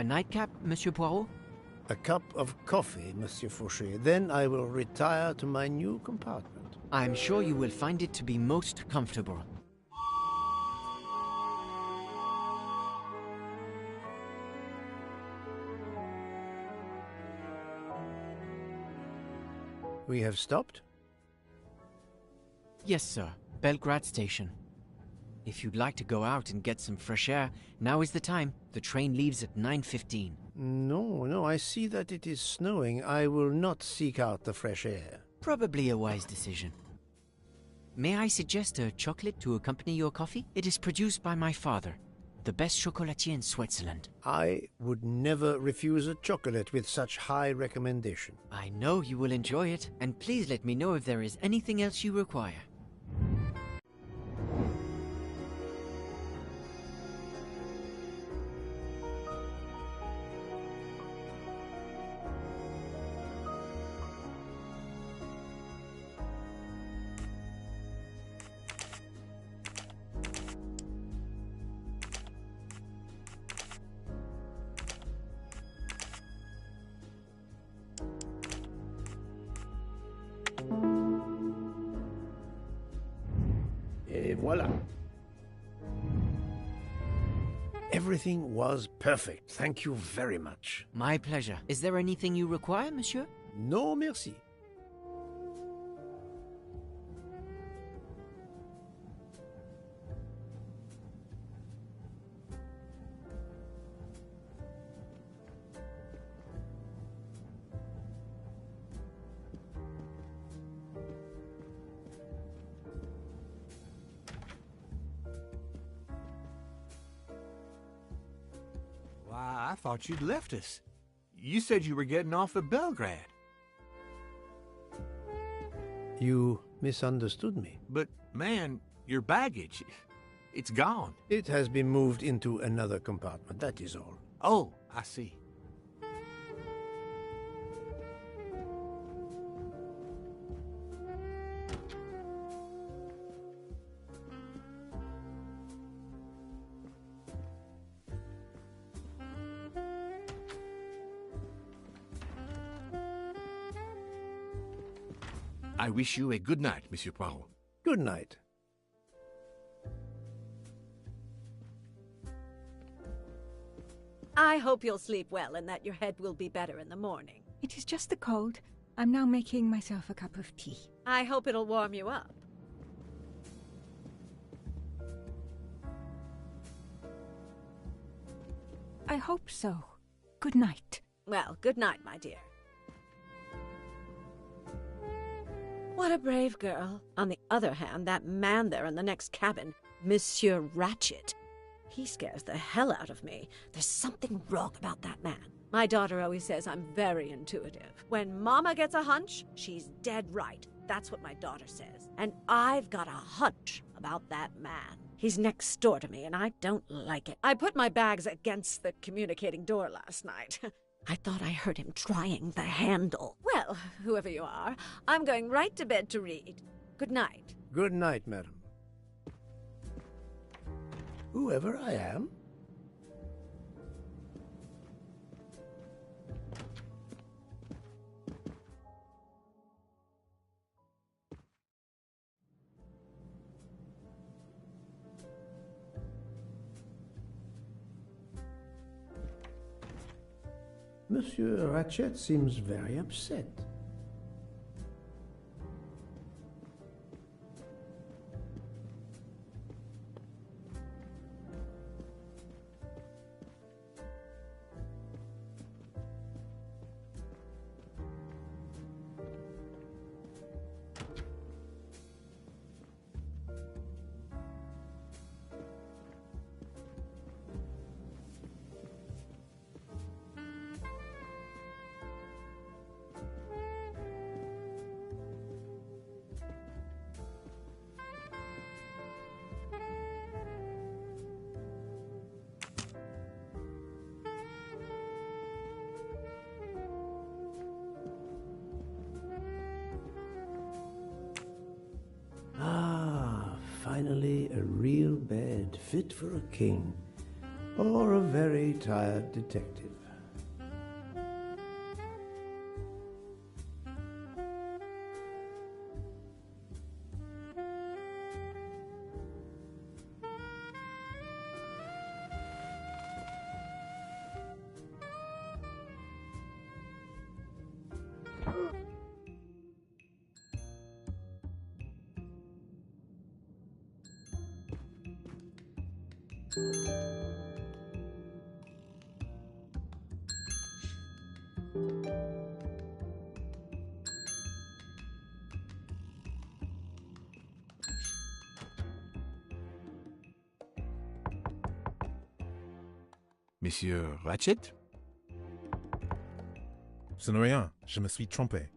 A nightcap, Monsieur Poirot? A cup of coffee, Monsieur Fauché. Then I will retire to my new compartment. I'm sure you will find it to be most comfortable. We have stopped? Yes, sir. Belgrade Station. If you'd like to go out and get some fresh air, now is the time. The train leaves at 9:15. No, I see that it is snowing. I will not seek out the fresh air. Probably a wise decision. May I suggest a chocolate to accompany your coffee? It is produced by my father, the best chocolatier in Switzerland. I would never refuse a chocolate with such high recommendation. I know you will enjoy it, and please let me know if there is anything else you require. Et voilà. Everything was perfect. Thank you very much. My pleasure. Is there anything you require, monsieur? No, merci. Why, I thought you'd left us. You said you were getting off at Belgrade. You misunderstood me. But, man, your baggage, it's gone. It has been moved into another compartment, that is all. Oh, I see. I wish you a good night, Monsieur Poirot. Good night. I hope you'll sleep well and that your head will be better in the morning. It is just the cold. I'm now making myself a cup of tea. I hope it'll warm you up. I hope so. Good night. Well, good night, my dear. What a brave girl. On the other hand, that man there in the next cabin, Monsieur Ratchet, he scares the hell out of me. There's something wrong about that man. My daughter always says I'm very intuitive. When Mama gets a hunch, she's dead right. That's what my daughter says. And I've got a hunch about that man. He's next door to me, and I don't like it. I put my bags against the communicating door last night. I thought I heard him trying the handle. Well, whoever you are, I'm going right to bed to read. Good night. Good night, madam. Whoever I am? Monsieur Ratchet seems very upset. Finally, a real bed, fit for a king. or a very tired detective. Monsieur Ratchet? Ce n'est rien, je me suis trompé.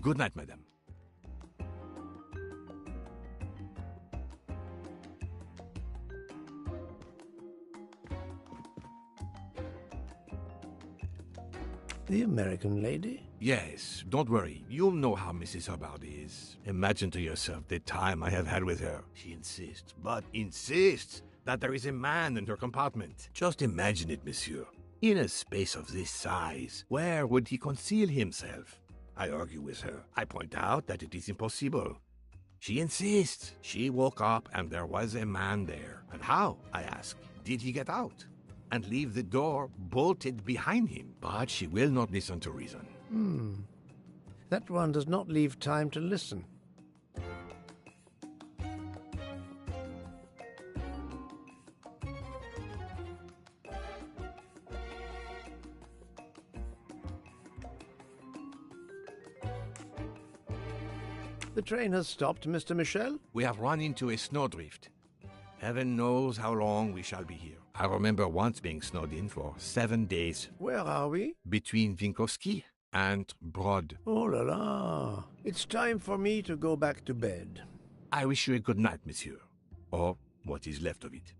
Good night, madame. The American lady? Yes, don't worry. You'll know how Mrs. Hubbard is. Imagine to yourself the time I have had with her. She insists, but insists, that there is a man in her compartment. Just imagine it, monsieur. In a space of this size, where would he conceal himself? I argue with her. I point out that it is impossible. She insists. She woke up and there was a man there. And how, I ask, did he get out? And leave the door bolted behind him? But she will not listen to reason. That one does not leave time to listen. The train has stopped, Mr. Michel? We have run into a snowdrift. Heaven knows how long we shall be here. I remember once being snowed in for 7 days. Where are we? Between Winkowski and Brod. Oh la la. It's time for me to go back to bed. I wish you a good night, monsieur. Or what is left of it.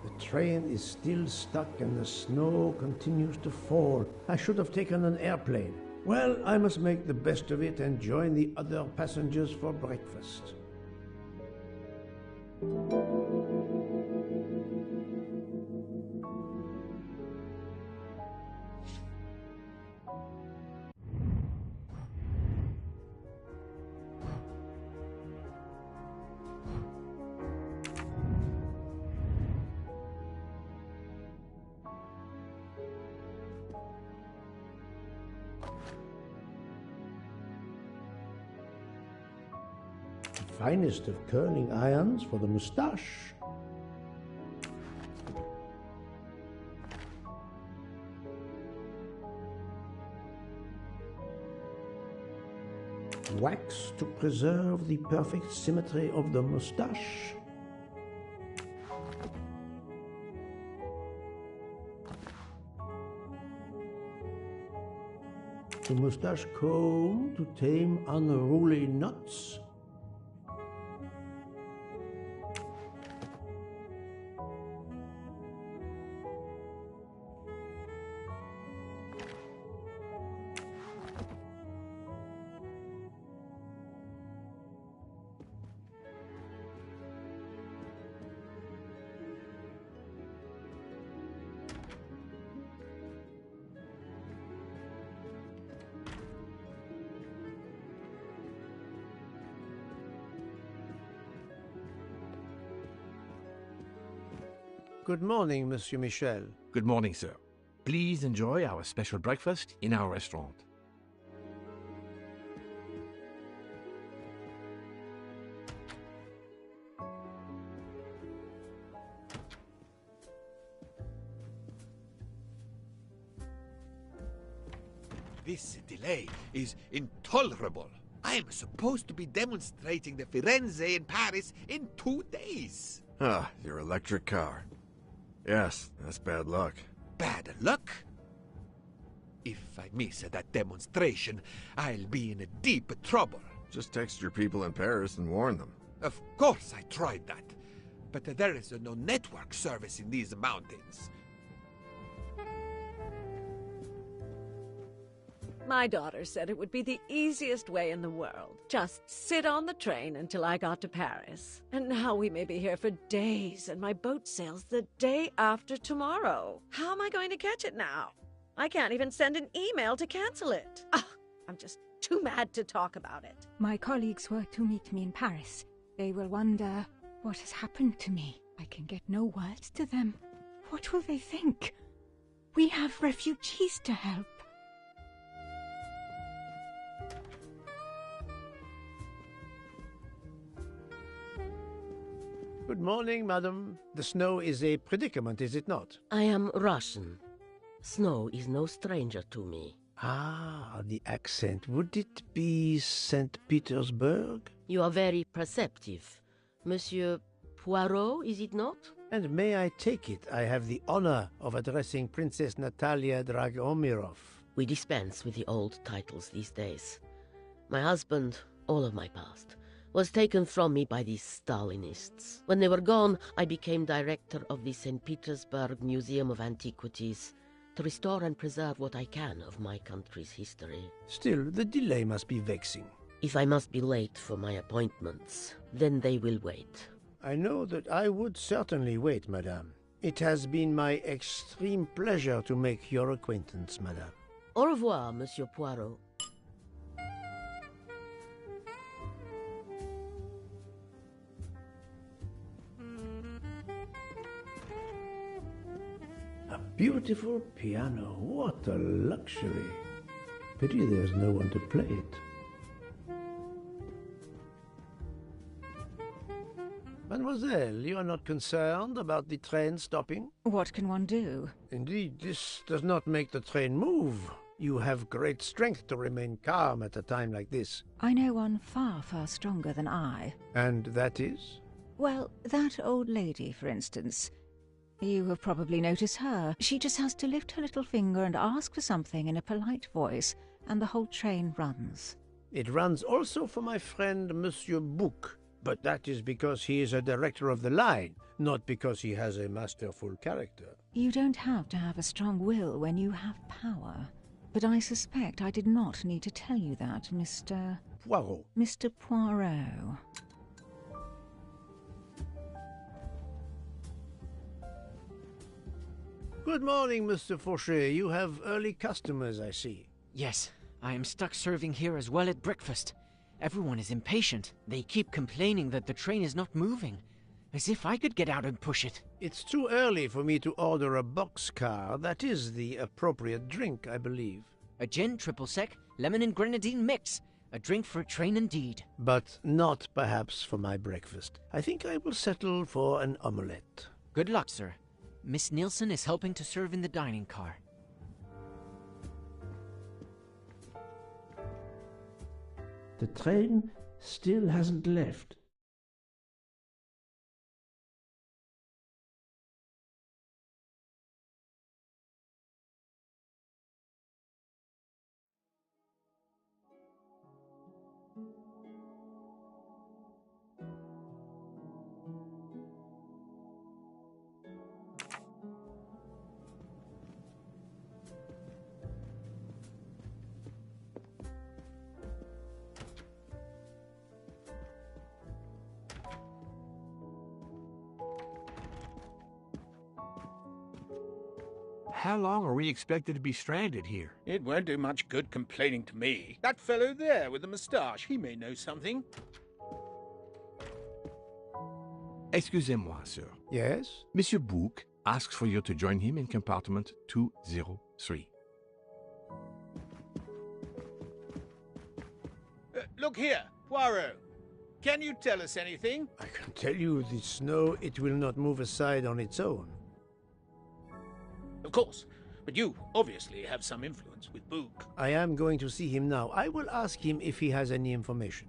The train is still stuck and the snow continues to fall. I should have taken an airplane. Well, I must make the best of it and join the other passengers for breakfast. Finest of curling irons for the moustache. Wax to preserve the perfect symmetry of the moustache. The moustache comb to tame unruly knots. Good morning, Monsieur Michel. Good morning, sir. Please enjoy our special breakfast in our restaurant. This delay is intolerable. I am supposed to be demonstrating the Firenze in Paris in 2 days. Ah, your electric car. Yes, that's bad luck. Bad luck? If I miss that demonstration, I'll be in deep trouble. Just text your people in Paris and warn them. Of course I tried that, but there is no network service in these mountains. My daughter said it would be the easiest way in the world. Just sit on the train until I got to Paris. And now we may be here for days, and my boat sails the day after tomorrow. How am I going to catch it now? I can't even send an email to cancel it. I'm just too mad to talk about it. My colleagues were to meet me in Paris. They will wonder what has happened to me. I can get no words to them. What will they think? We have refugees to help. Good morning, madam. The snow is a predicament, is it not? I am Russian. Snow is no stranger to me. Ah, the accent. Would it be St. Petersburg? You are very perceptive. Monsieur Poirot, is it not? And may I take it I have the honor of addressing Princess Natalia Dragomirov? We dispense with the old titles these days. My husband, all of my past, was taken from me by these Stalinists. When they were gone, I became director of the St. Petersburg Museum of Antiquities to restore and preserve what I can of my country's history. Still, the delay must be vexing. If I must be late for my appointments, then they will wait. I know that I would certainly wait, madame. It has been my extreme pleasure to make your acquaintance, madame. Au revoir, Monsieur Poirot. Beautiful piano, what a luxury. Pity there's no one to play it. Mademoiselle, you are not concerned about the train stopping? What can one do? Indeed, this does not make the train move. You have great strength to remain calm at a time like this. I know one far, far stronger than I. And that is? Well, that old lady, for instance. You have probably noticed her. She just has to lift her little finger and ask for something in a polite voice, and the whole train runs. It runs also for my friend Monsieur Bouc, but that is because he is a director of the line, not because he has a masterful character. You don't have to have a strong will when you have power. But I suspect I did not need to tell you that, Mr. Poirot. Mr. Poirot. Good morning, Mr. Fauchet. You have early customers, I see. Yes, I am stuck serving here as well at breakfast. Everyone is impatient. They keep complaining that the train is not moving. As if I could get out and push it. It's too early for me to order a boxcar. That is the appropriate drink, I believe. A gin, triple sec, lemon and grenadine mix. A drink for a train indeed. But not perhaps for my breakfast. I think I will settle for an omelette. Good luck, sir. Miss Nielsen is helping to serve in the dining car. The train still hasn't left. How long are we expected to be stranded here? It won't do much good complaining to me. That fellow there with the moustache, he may know something. Excusez-moi, sir. Yes? Monsieur Bouc asks for you to join him in compartment 203. Look here, Poirot. Can you tell us anything? I can tell you the snow, it will not move aside on its own. Of course, but you obviously have some influence with Bouc. I am going to see him now. I will ask him if he has any information.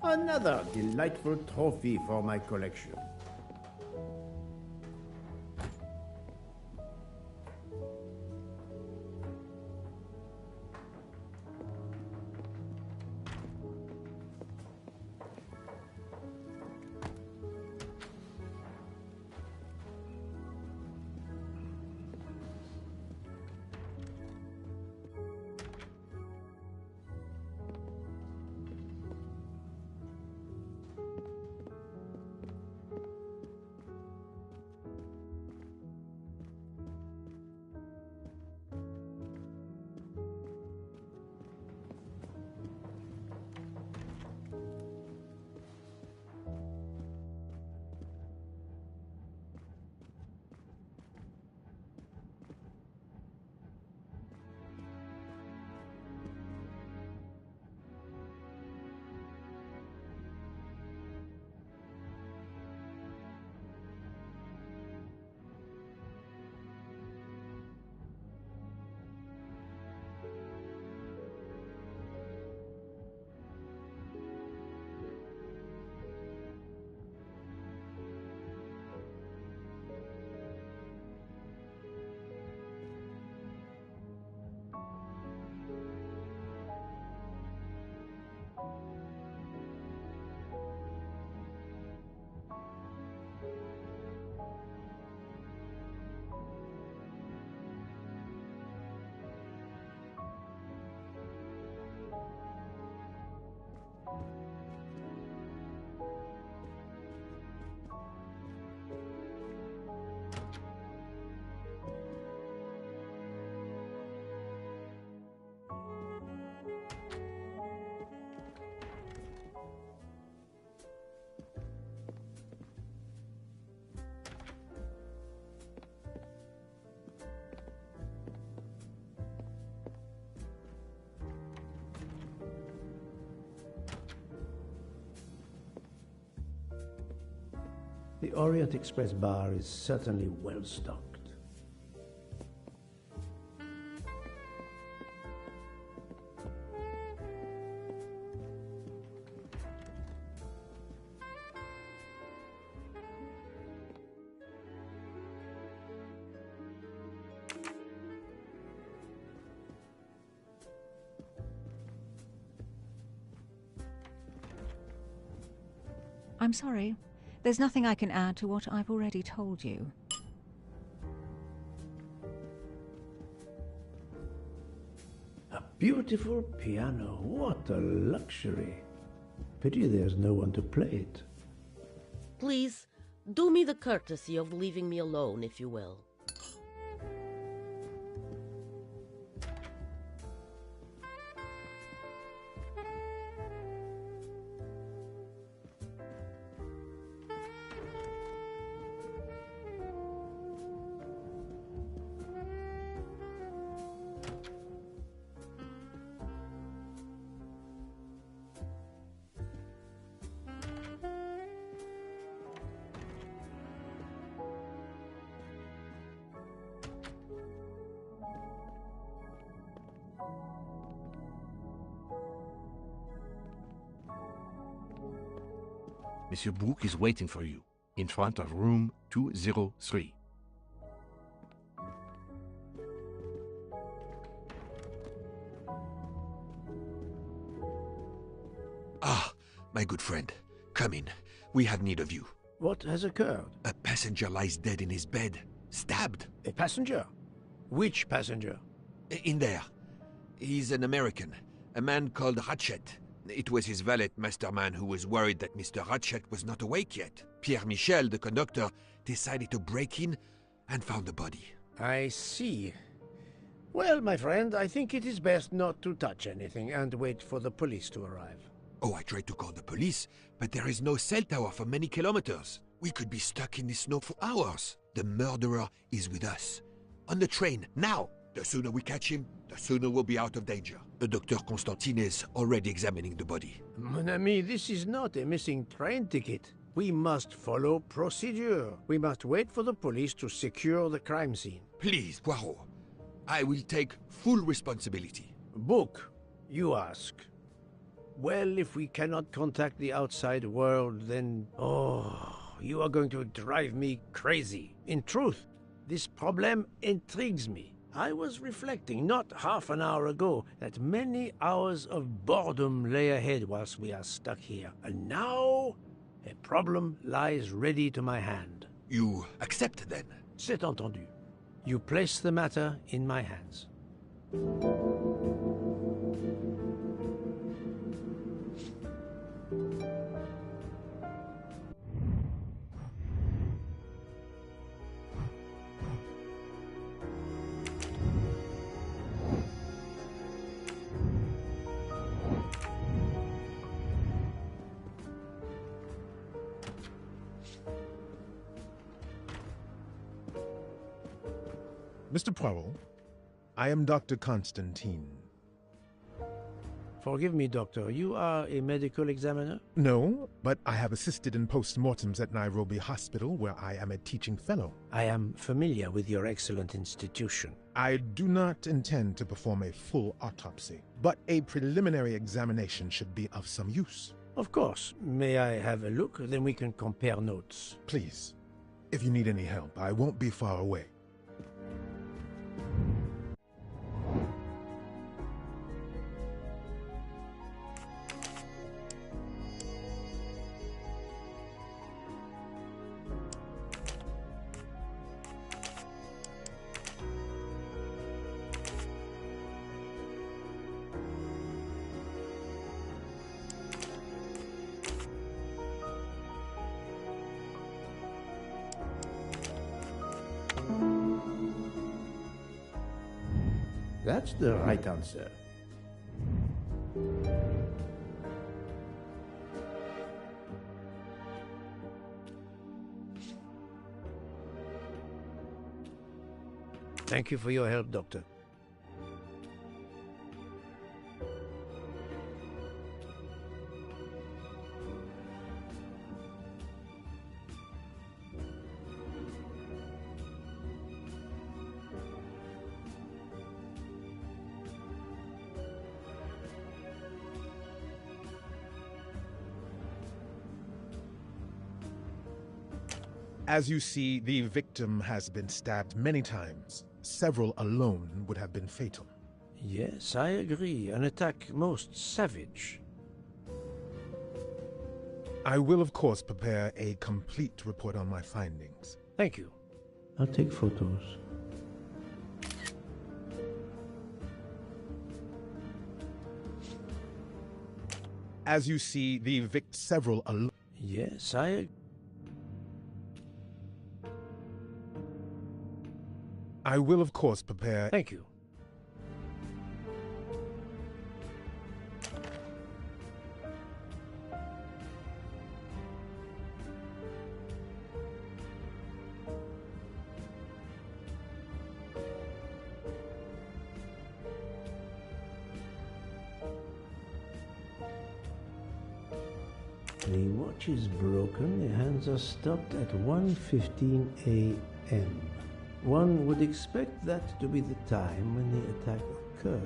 Another delightful trophy for my collection. The Orient Express bar is certainly well stocked. I'm sorry. There's nothing I can add to what I've already told you. A beautiful piano. What a luxury. Pity there's no one to play it. Please, do me the courtesy of leaving me alone, if you will. Monsieur Brooke is waiting for you, in front of room 203. Ah, my good friend. Come in. We have need of you. What has occurred? A passenger lies dead in his bed. Stabbed. A passenger? Which passenger? In there. He's an American. A man called Ratchet. It was his valet, Masterman, who was worried that Mr. Ratchet was not awake yet. Pierre Michel, the conductor, decided to break in and found the body. I see. Well, my friend, I think it is best not to touch anything and wait for the police to arrive. Oh, I tried to call the police, but there is no cell tower for many kilometers. We could be stuck in the snow for hours. The murderer is with us. On the train, now! The sooner we catch him, the sooner we'll be out of danger. Dr. Constantine is already examining the body. Mon ami, this is not a missing train ticket. We must follow procedure. We must wait for the police to secure the crime scene. Please, Poirot. I will take full responsibility. Book, you ask. Well, if we cannot contact the outside world, then... Oh, you are going to drive me crazy. In truth, this problem intrigues me. I was reflecting not half an hour ago that many hours of boredom lay ahead whilst we are stuck here. And now, a problem lies ready to my hand. You accept, then? C'est entendu. You place the matter in my hands. Mr. Poirot, I am Dr. Constantine. Forgive me, Doctor. You are a medical examiner? No, but I have assisted in post-mortems at Nairobi Hospital, where I am a teaching fellow. I am familiar with your excellent institution. I do not intend to perform a full autopsy, but a preliminary examination should be of some use. Of course. May I have a look? Then we can compare notes. Please. If you need any help, I won't be far away. That's the right answer. Thank you for your help, Doctor. As you see, the victim has been stabbed many times. Several alone would have been fatal. Yes, I agree. An attack most savage. I will, of course, prepare a complete report on my findings. Thank you. I'll take photos. As you see, the several alone. Yes, I will, of course, prepare. Thank you. The watch is broken. The hands are stopped at 1:15 a.m. One would expect that to be the time when the attack occurred.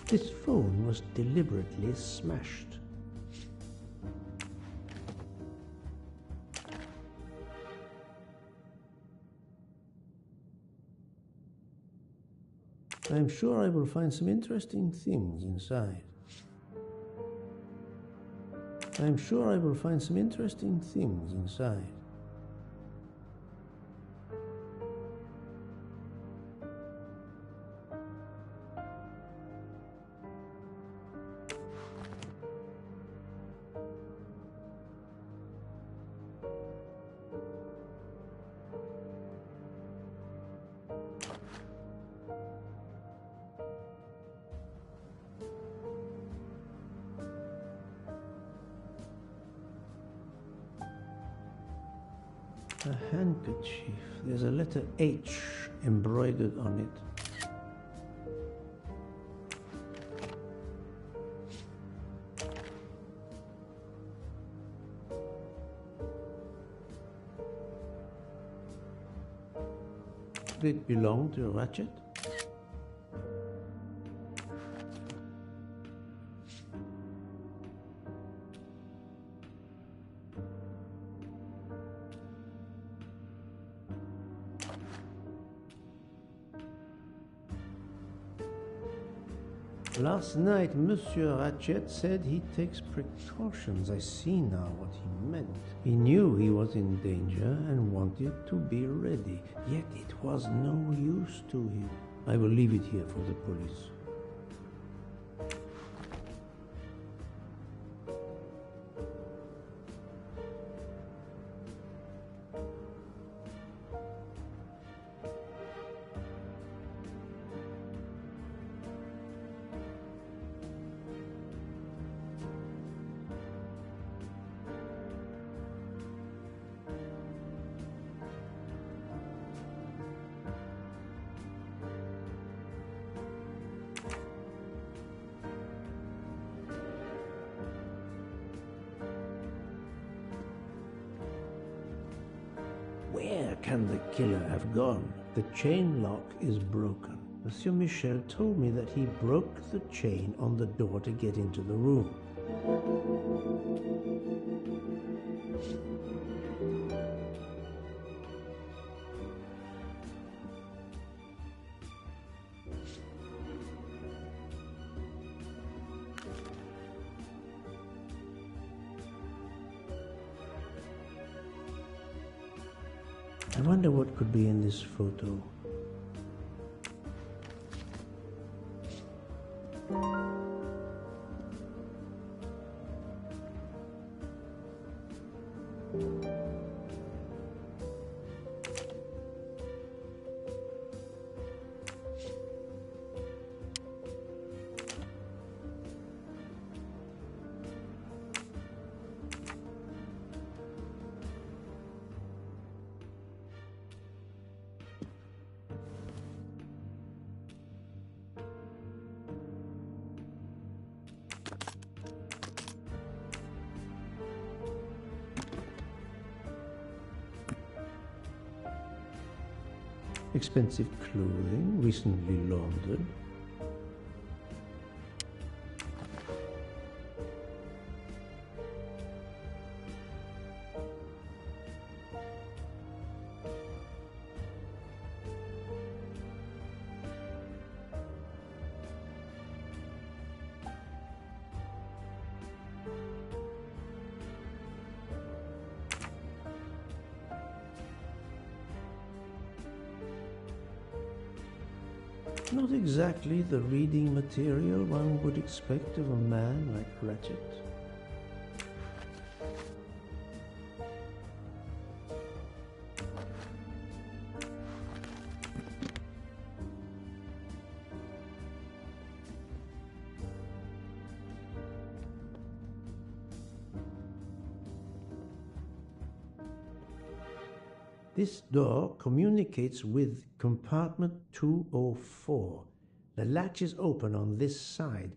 This phone was deliberately smashed. I'm sure I will find some interesting things inside. I'm sure I will find some interesting things inside. A handkerchief. There's a letter H embroidered on it. Did it belong to Ratchet? Last night, Monsieur Ratchet said he takes precautions. I see now what he meant. He knew he was in danger and wanted to be ready, yet it was no use to him. I will leave it here for the police. Where can the killer have gone? The chain lock is broken. Monsieur Michel told me that he broke the chain on the door to get into the room. I wonder what could be in this photo. Expensive clothing, recently laundered. Not exactly the reading material one would expect of a man like Ratchet. This door communicates with compartment 204. The latch is open on this side.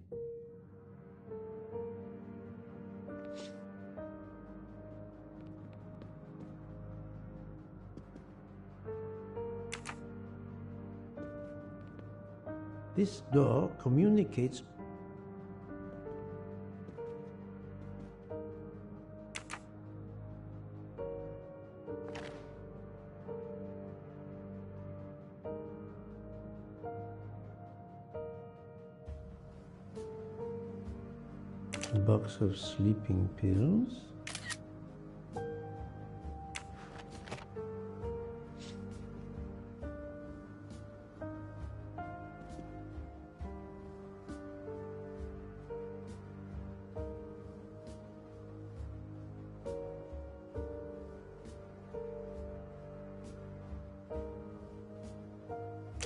This door communicates. A box of sleeping pills.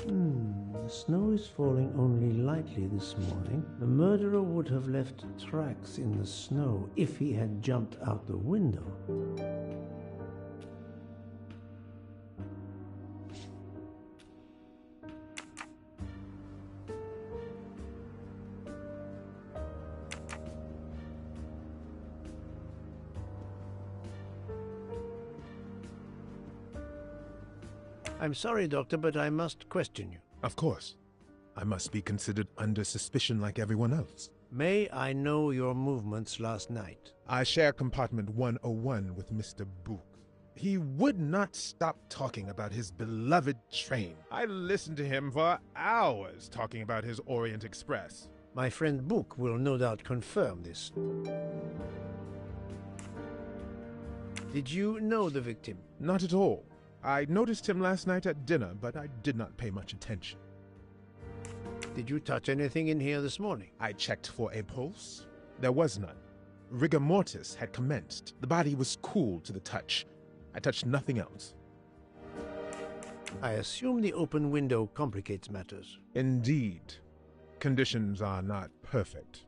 The snow is falling only lightly this morning. The murderer would have left tracks in the snow if he had jumped out the window. I'm sorry, Doctor, but I must question you. Of course. I must be considered under suspicion like everyone else. May I know your movements last night? I share compartment 101 with Mr. Book. He would not stop talking about his beloved train. I listened to him for hours talking about his Orient Express. My friend Book will no doubt confirm this. Did you know the victim? Not at all. I noticed him last night at dinner, but I did not pay much attention. Did you touch anything in here this morning? I checked for a pulse. There was none. Rigor mortis had commenced. The body was cool to the touch. I touched nothing else. I assume the open window complicates matters. Indeed. Conditions are not perfect.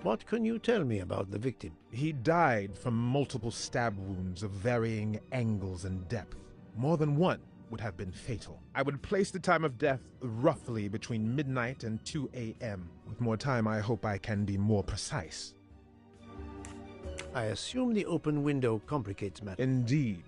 What can you tell me about the victim? He died from multiple stab wounds of varying angles and depth. More than one would have been fatal. I would place the time of death roughly between midnight and 2 a.m. With more time, I hope I can be more precise. I assume the open window complicates matters. Indeed.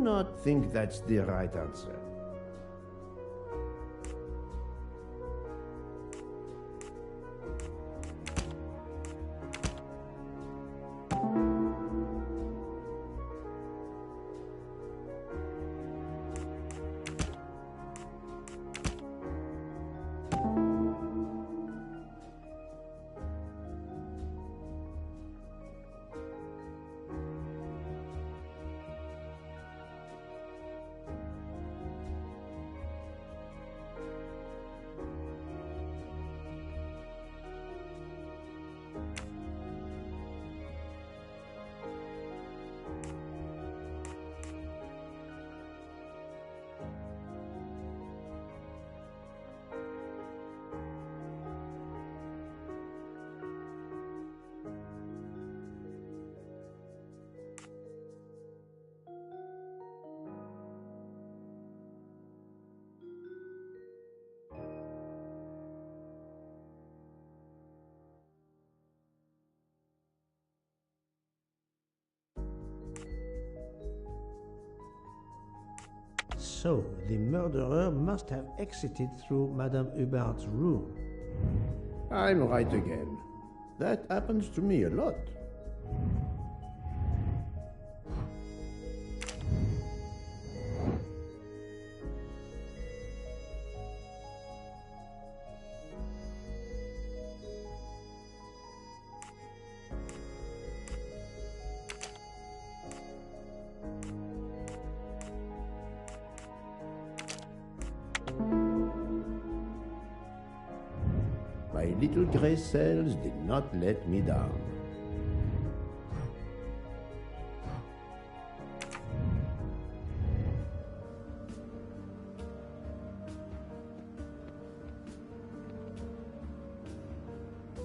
not think that's the right answer. So, the murderer must have exited through Madame Hubert's room. I'm right again. That happens to me a lot. My little grey cells did not let me down.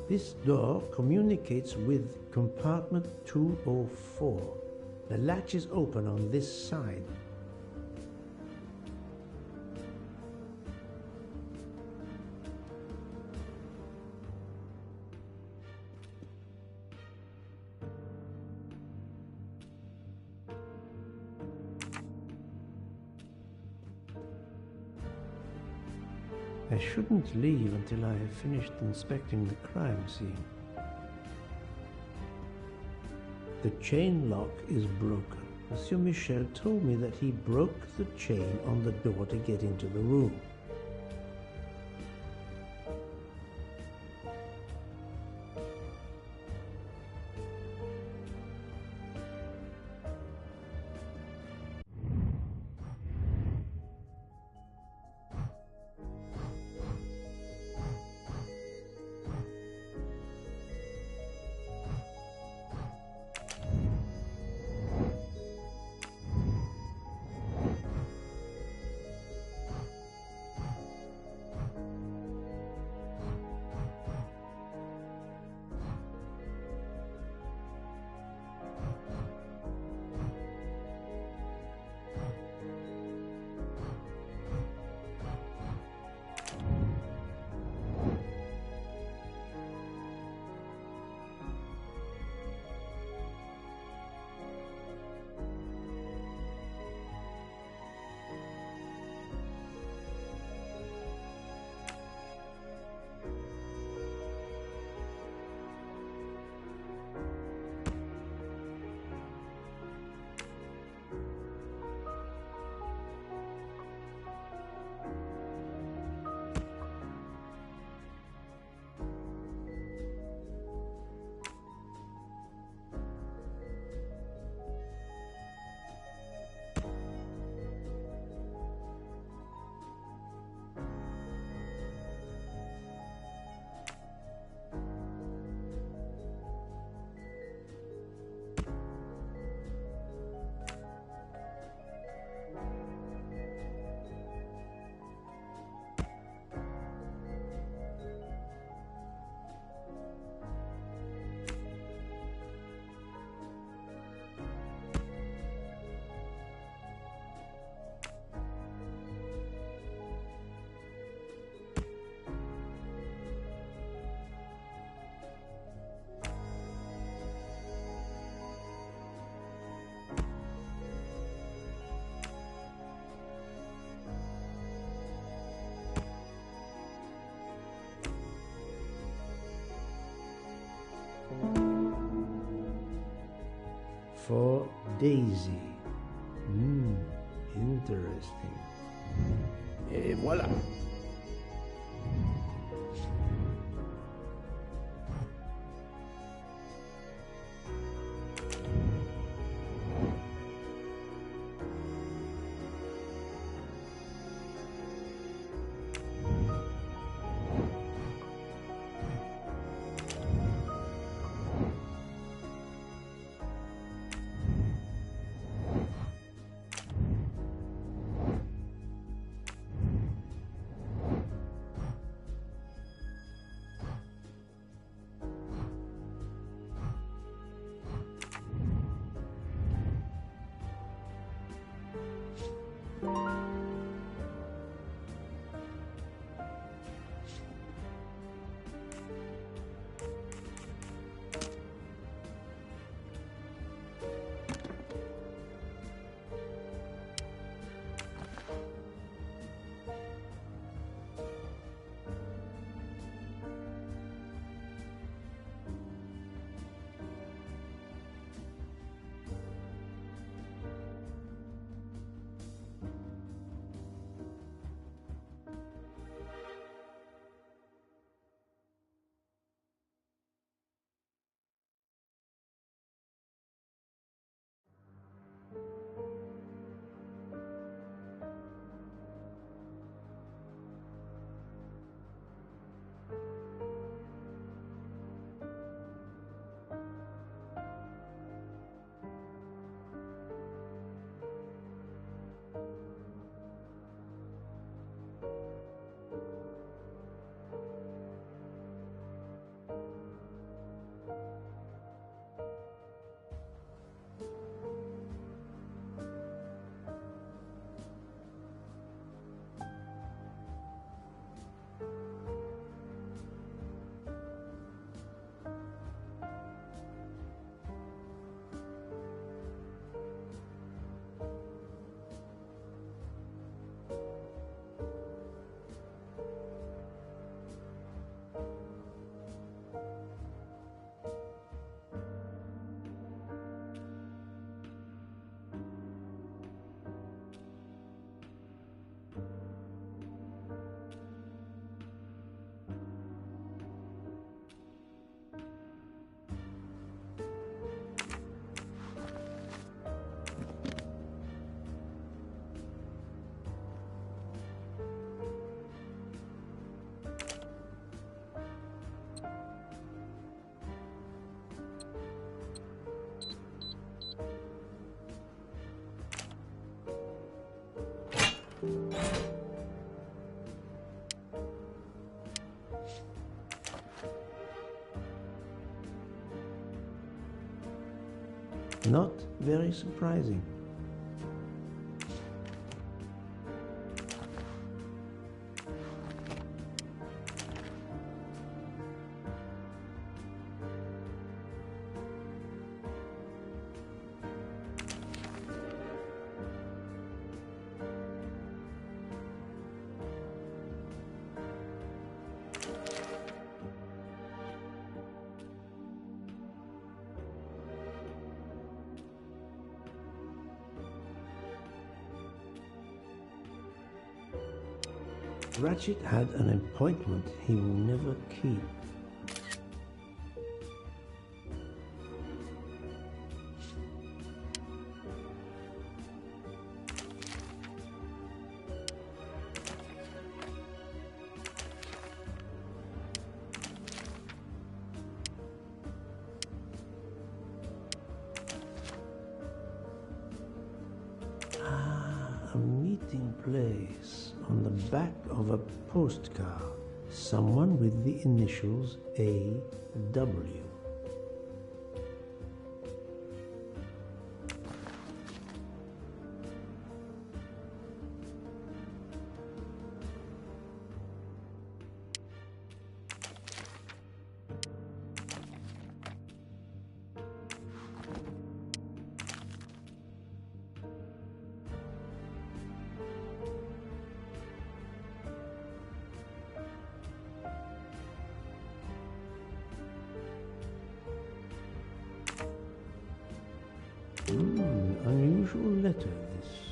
This door communicates with compartment 204. The latch is open on this side. I shouldn't leave until I have finished inspecting the crime scene. The chain lock is broken. Monsieur Michel told me that he broke the chain on the door to get into the room. Daisy. Interesting. Et voilà. Not very surprising. Ratchet had an appointment he will never keep. A meeting place on the back of a postcard. Someone with the initials A.W. unusual letter, this.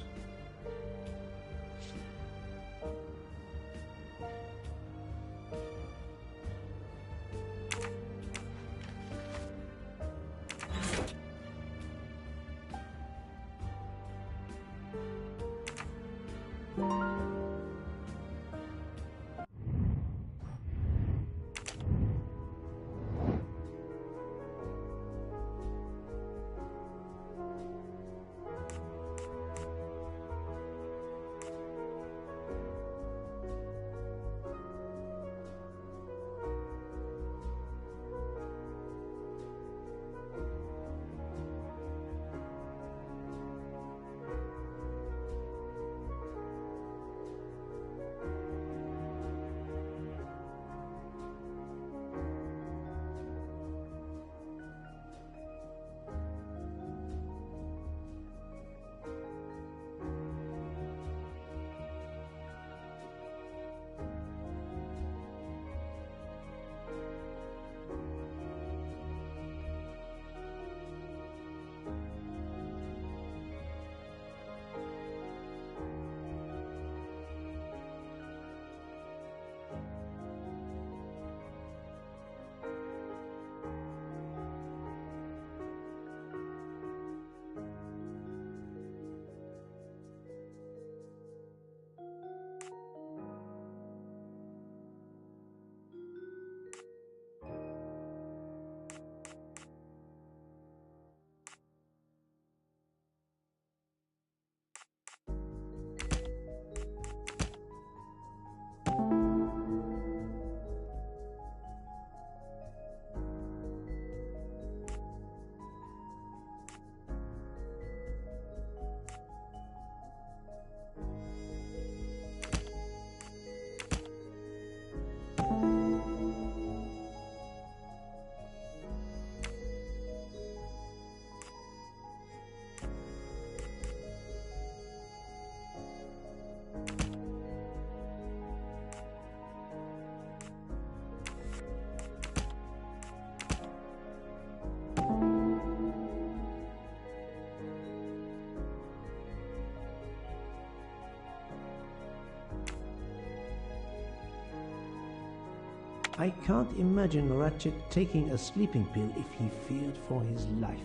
I can't imagine Ratchet taking a sleeping pill if he feared for his life.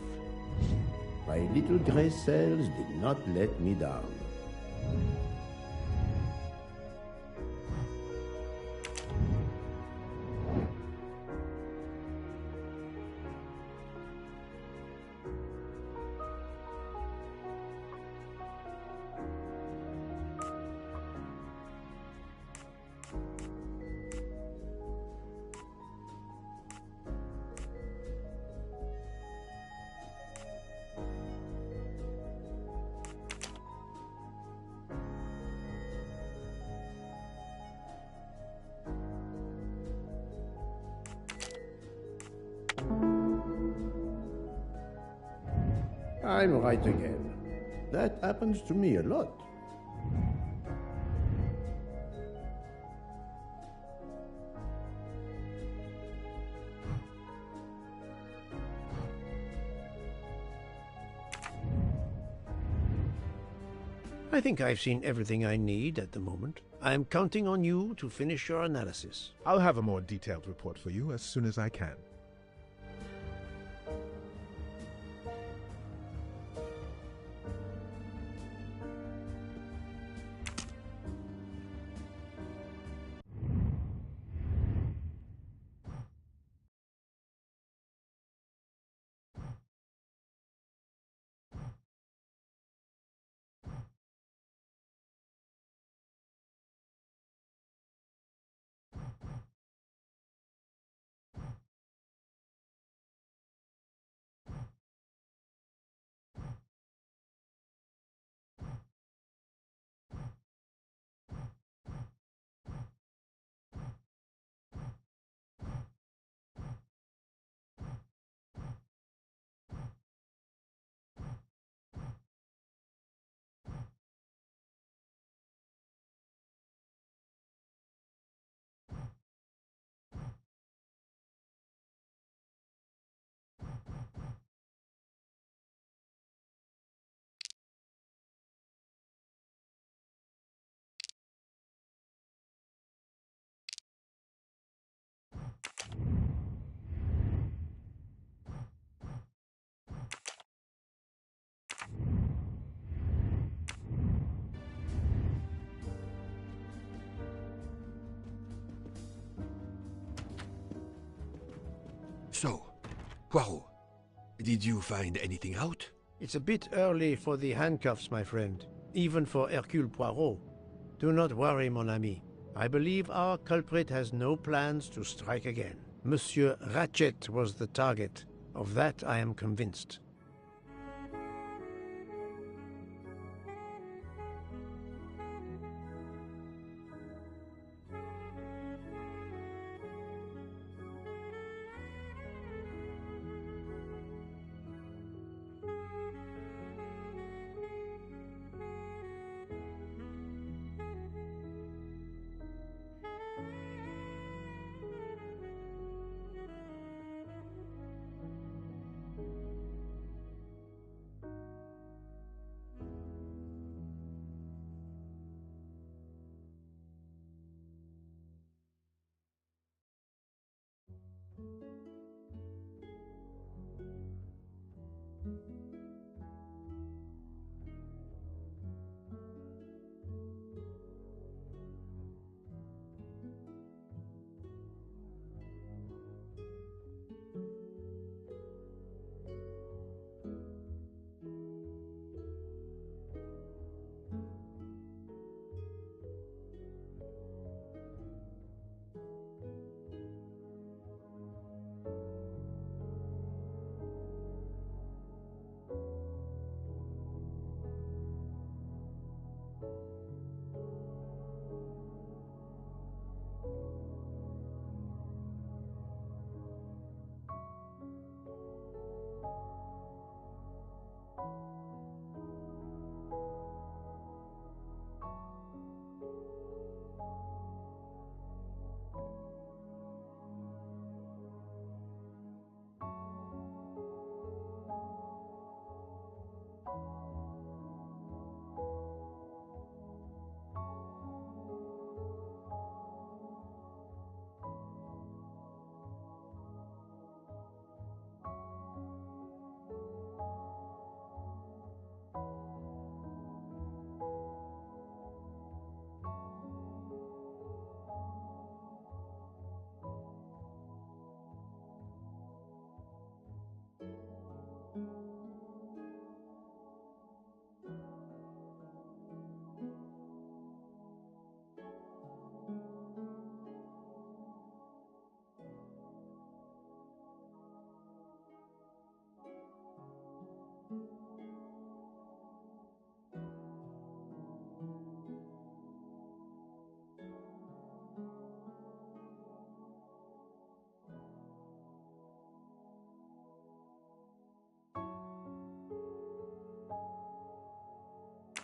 My little gray cells did not let me down. I'm right again. That happens to me a lot. I think I've seen everything I need at the moment. I am counting on you to finish your analysis. I'll have a more detailed report for you as soon as I can. So, Poirot, did you find anything out? It's a bit early for the handcuffs, my friend. Even for Hercule Poirot. Do not worry, mon ami. I believe our culprit has no plans to strike again. Monsieur Ratchet was the target. Of that I am convinced.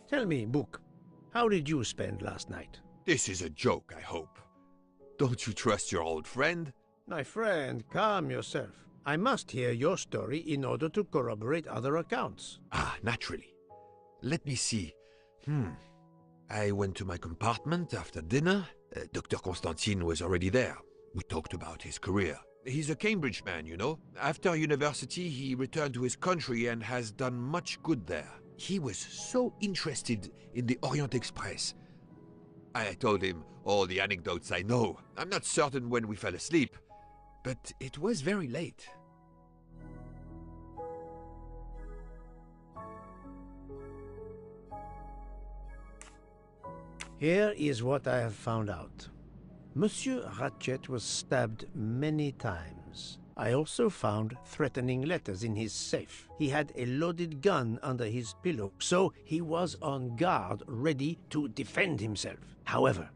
Tell me, Book, how did you spend last night? This is a joke, I hope. Don't you trust your old friend? My friend, calm yourself. I must hear your story in order to corroborate other accounts. Ah, naturally. Let me see. I went to my compartment after dinner. Dr. Constantine was already there. We talked about his career. He's a Cambridge man, you know. After university, he returned to his country and has done much good there. He was so interested in the Orient Express. I told him all the anecdotes I know. I'm not certain when we fell asleep, but it was very late. Here is what I have found out. Monsieur Ratchet was stabbed many times. I also found threatening letters in his safe. He had a loaded gun under his pillow, so he was on guard, ready to defend himself. However,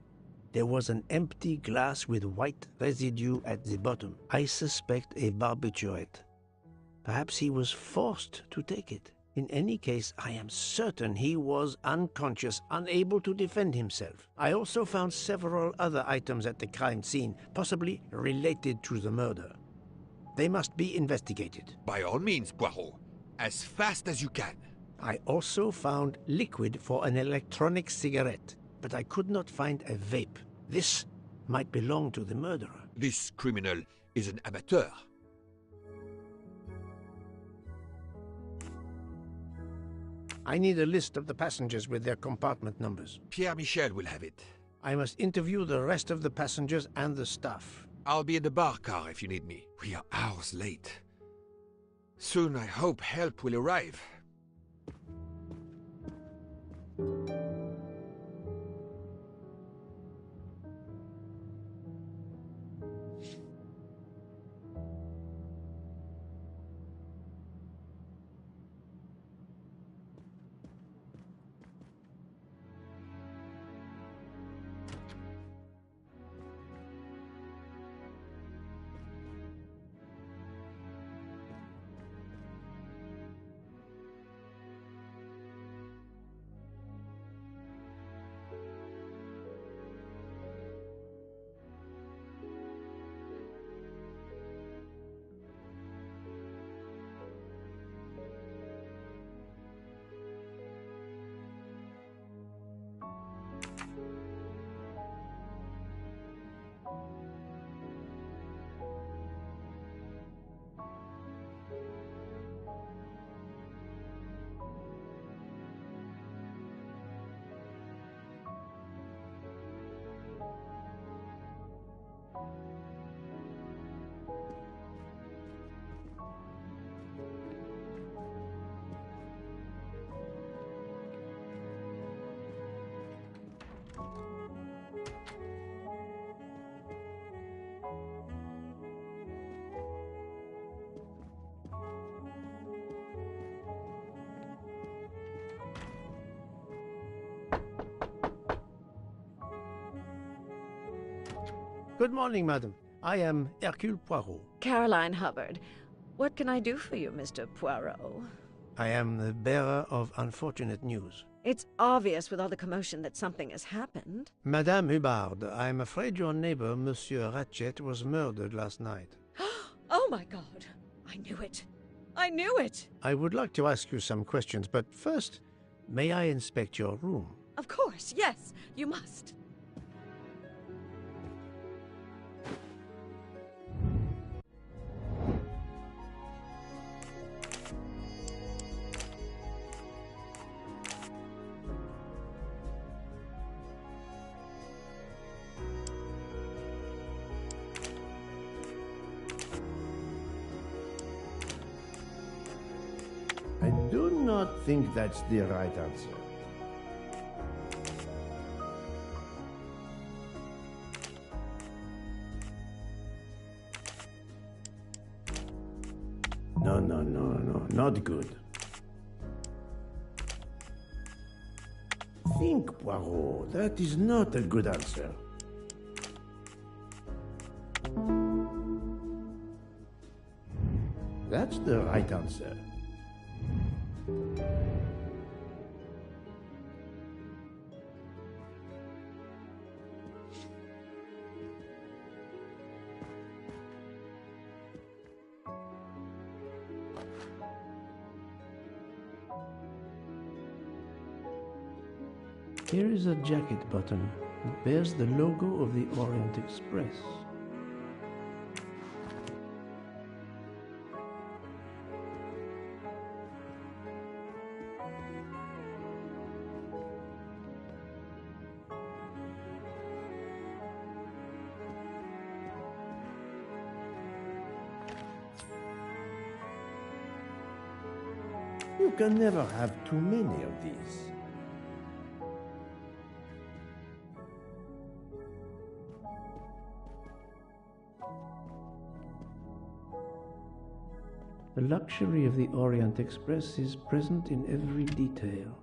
there was an empty glass with white residue at the bottom. I suspect a barbiturate. Perhaps he was forced to take it. In any case, I am certain he was unconscious, unable to defend himself. I also found several other items at the crime scene, possibly related to the murder. They must be investigated. By all means, Poirot. As fast as you can. I also found liquid for an electronic cigarette, but I could not find a vape. This might belong to the murderer. This criminal is an amateur. I need a list of the passengers with their compartment numbers. Pierre Michel will have it. I must interview the rest of the passengers and the staff. I'll be in the bar car if you need me. We are hours late. Soon I hope help will arrive. Good morning, madam. I am Hercule Poirot. Caroline Hubbard. What can I do for you, Mr. Poirot? I am the bearer of unfortunate news. It's obvious with all the commotion that something has happened. Madame Hubbard, I'm afraid your neighbor, Monsieur Ratchet, was murdered last night. Oh my God! I knew it! I knew it! I would like to ask you some questions, but first, may I inspect your room? Of course, yes, you must. I do not think that's the right answer. No, not good. Think, Poirot, that is not a good answer. That's the right answer. Here is a jacket button that bears the logo of the Orient Express. You can never have too many of these. The luxury of the Orient Express is present in every detail.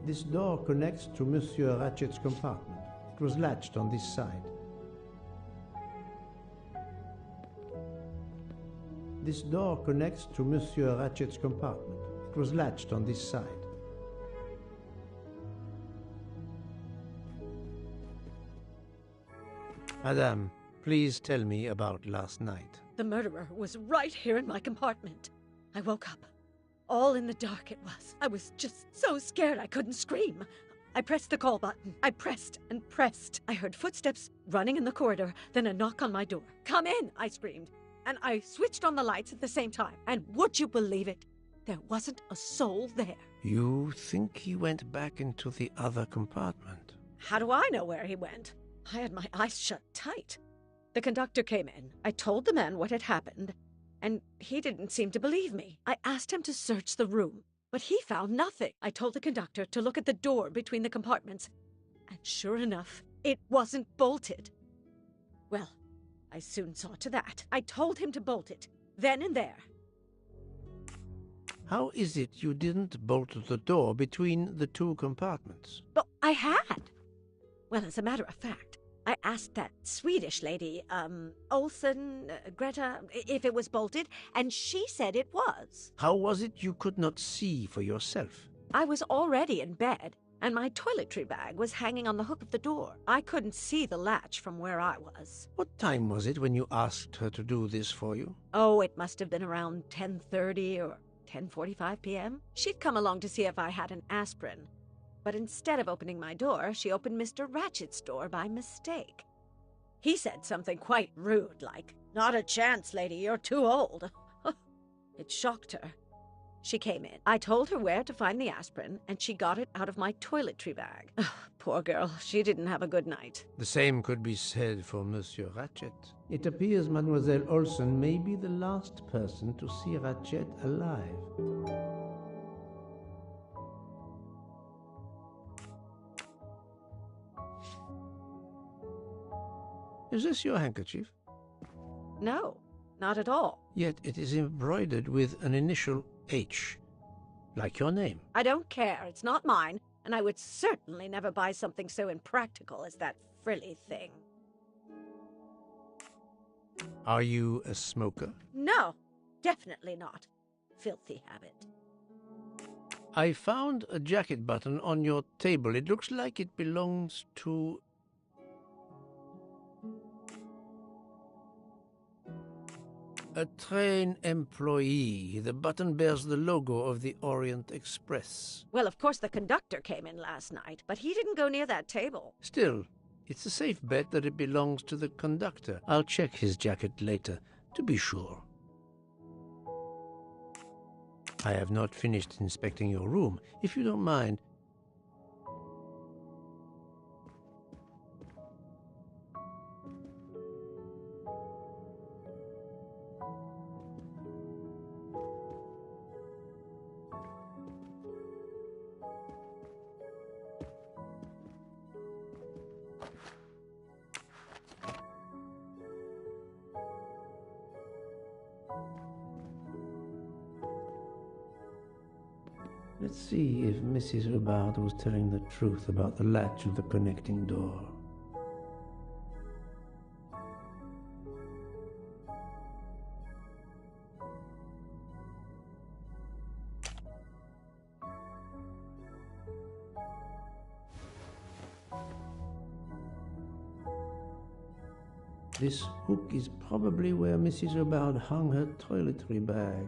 This door connects to Monsieur Ratchet's compartment. It was latched on this side. This door connects to Monsieur Ratchet's compartment. It was latched on this side. Madame, Please tell me about last night. The murderer was right here in my compartment. I woke up. All in the dark it was. I was just so scared I couldn't scream. I pressed the call button. I pressed and pressed. I heard footsteps running in the corridor, then a knock on my door. "Come in," I screamed. And I switched on the lights at the same time. And would you believe it? There wasn't a soul there. You think he went back into the other compartment? How do I know where he went? I had my eyes shut tight. The conductor came in. I told the man what had happened, and he didn't seem to believe me. I asked him to search the room, but he found nothing. I told the conductor to look at the door between the compartments, and sure enough, it wasn't bolted. Well, I soon saw to that. I told him to bolt it, then and there. How is it you didn't bolt the door between the two compartments? But I had. Well, as a matter of fact, I asked that Swedish lady, Olsen, Greta, if it was bolted, and she said it was. How was it you could not see for yourself? I was already in bed, and my toiletry bag was hanging on the hook of the door. I couldn't see the latch from where I was. What time was it when you asked her to do this for you? Oh, it must have been around 10:30 or 10:45 p.m. She'd come along to see if I had an aspirin. But instead of opening my door, she opened Mr. Ratchet's door by mistake. He said something quite rude, like, "Not a chance, lady, you're too old." It shocked her. She came in. I told her where to find the aspirin, and she got it out of my toiletry bag. Poor girl, she didn't have a good night. The same could be said for Monsieur Ratchet. It appears Mademoiselle Olsen may be the last person to see Ratchet alive. Is this your handkerchief? No, not at all. Yet it is embroidered with an initial H, like your name. I don't care. It's not mine, and I would certainly never buy something so impractical as that frilly thing. Are you a smoker? No, definitely not. Filthy habit. I found a jacket button on your table. It looks like it belongs to... a train employee. The button bears the logo of the Orient Express. Well, of course the conductor came in last night, but he didn't go near that table. Still, it's a safe bet that it belongs to the conductor. I'll check his jacket later, to be sure. I have not finished inspecting your room. If you don't mind, let's see if Mrs. Hubbard was telling the truth about the latch of the connecting door. This hook is probably where Mrs. Hubbard hung her toiletry bag.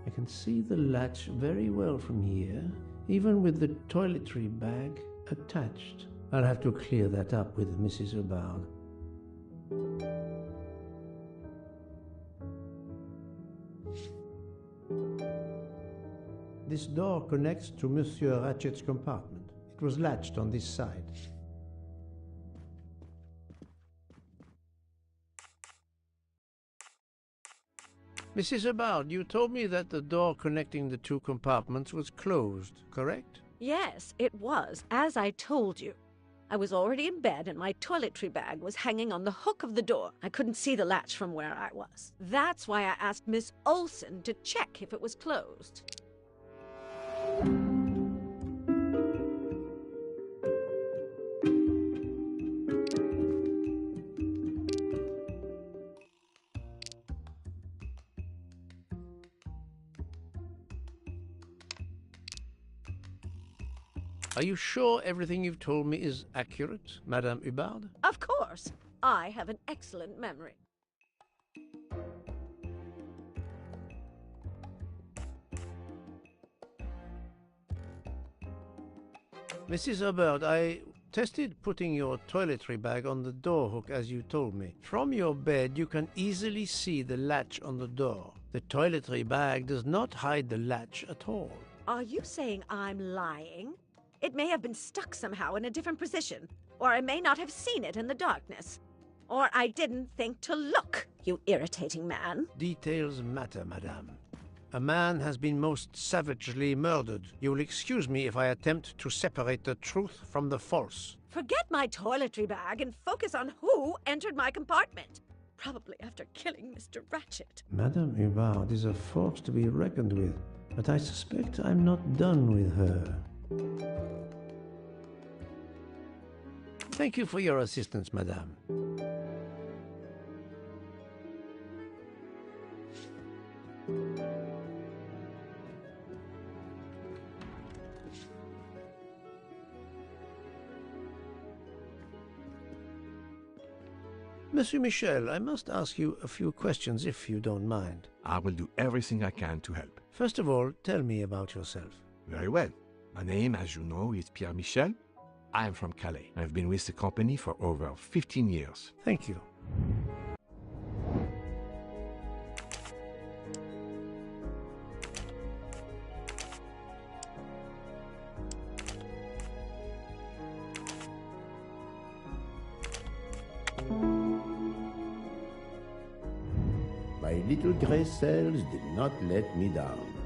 I can see the latch very well from here, even with the toiletry bag attached. I'll have to clear that up with Mrs. Hubbard. This door connects to Monsieur Ratchet's compartment. It was latched on this side. Mrs. Hubbard, you told me that the door connecting the two compartments was closed, correct? Yes, it was, as I told you. I was already in bed and my toiletry bag was hanging on the hook of the door. I couldn't see the latch from where I was. That's why I asked Miss Olsen to check if it was closed. Are you sure everything you've told me is accurate, Madame Hubbard? Of course. I have an excellent memory. Mrs. Hubbard, I tested putting your toiletry bag on the door hook as you told me. From your bed, you can easily see the latch on the door. The toiletry bag does not hide the latch at all. Are you saying I'm lying? It may have been stuck somehow in a different position, or I may not have seen it in the darkness. Or I didn't think to look, you irritating man. Details matter, madame. A man has been most savagely murdered. You will excuse me if I attempt to separate the truth from the false. Forget my toiletry bag and focus on who entered my compartment. Probably after killing Mr. Ratchet. Madame Hubbard is a force to be reckoned with, but I suspect I'm not done with her. Thank you for your assistance, madame. Monsieur Michel, I must ask you a few questions if you don't mind. I will do everything I can to help. First of all, tell me about yourself. Very well. My name, as you know, is Pierre Michel. I am from Calais. I've been with the company for over 15 years. Thank you. My little gray cells did not let me down.